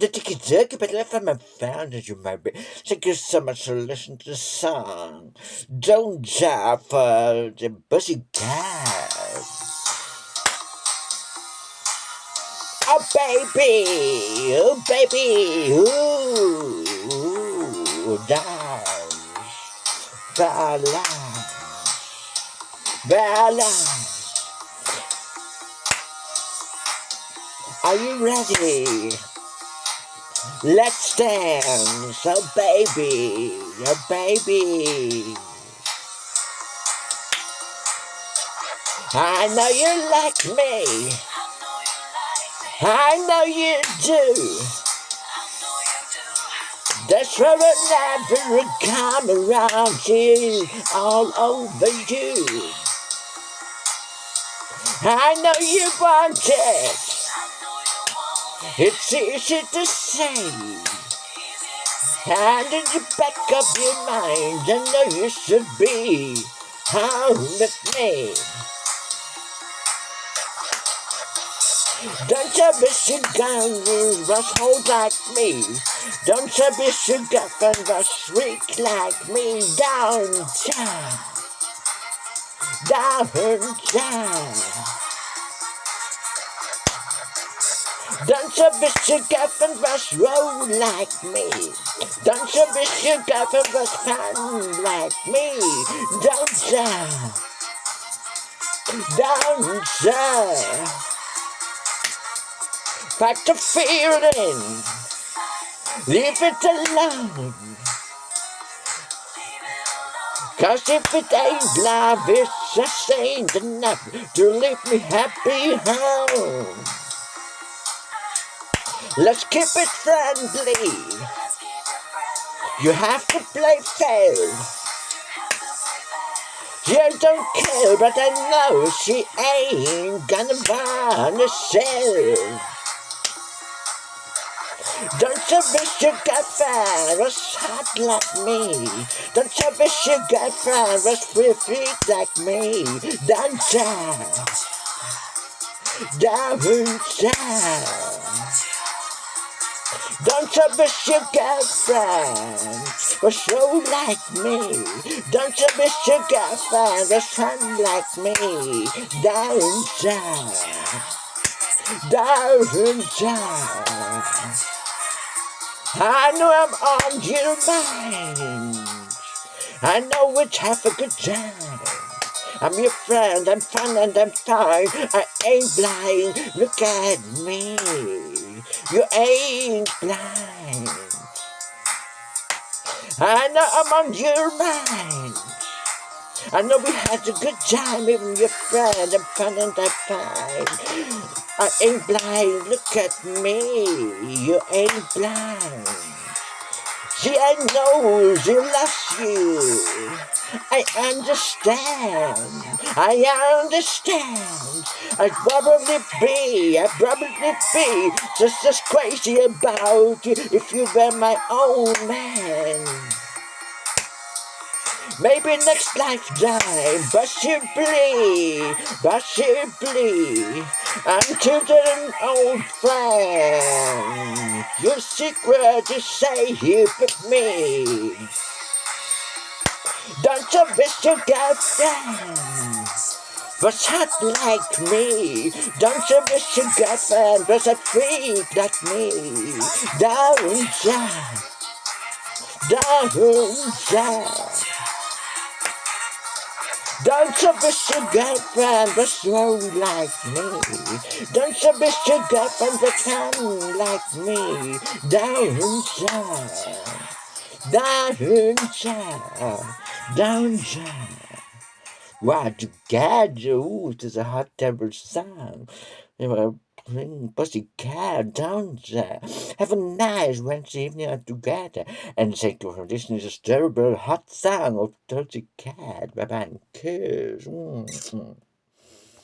The ticky jerky, but if I'm found as you might be. Thank you so much for listening to the song. Don't Jump for the Bushy Cat. Oh baby, ooh, dance, balance, balance. Are you ready? Let's dance, oh baby. I know you like me. I know you do. That's why I never come around you, all over you. I know you want it. It's easy to say. And in the back of your mind, I know you should be home with me. Don't you wish you was hold like me? Don't you wish you was sweet like me? Downtown, downtown. Don't you wish your girlfriend was roll like me? Don't you wish your girlfriend was fun like me? Don't you? Don't you? Fight the feeling, leave it alone. Cause if it ain't love, it just ain't enough to leave me happy home. Let's keep it friendly. You have to play fair. You don't care, but I know she ain't gonna wanna share. Don't you wish your girlfriend was hot like me? Don't you wish your girlfriend was free like me? Don't you? Don't you wish your girlfriend was so like me? Don't you wish your girlfriend was fun like me? Don't you? Don't you? I know I'm on your mind. I know we'll have a good time. I'm your friend, I'm fun and I'm fine. I ain't blind, look at me. You ain't blind. I know I'm on your mind. I know we had a good time, even your friend, I'm fun and I'm fine. I ain't blind, look at me. You ain't blind. See, I know she loves you. I understand. I'd probably be just as crazy about you if you were my own man. Maybe next lifetime, possibly, until an old friend. Your secret is safe with me. Don't you wish your girlfriend was hot like me? Don't you wish your girlfriend was a freak like me? Don't ya? Don't ya? Don't you wish your girlfriend was slow like me? Don't you wish your girlfriend was fun like me? Don't ya? Don't ya? Don't ya? Wow, together, ooh, this is a hot tempered song. You know, Pussy Cat, don't ya? Have a nice Wednesday evening together, and thank you for listening to this terrible hot song of Pussy Cat. Bye bye, and kiss.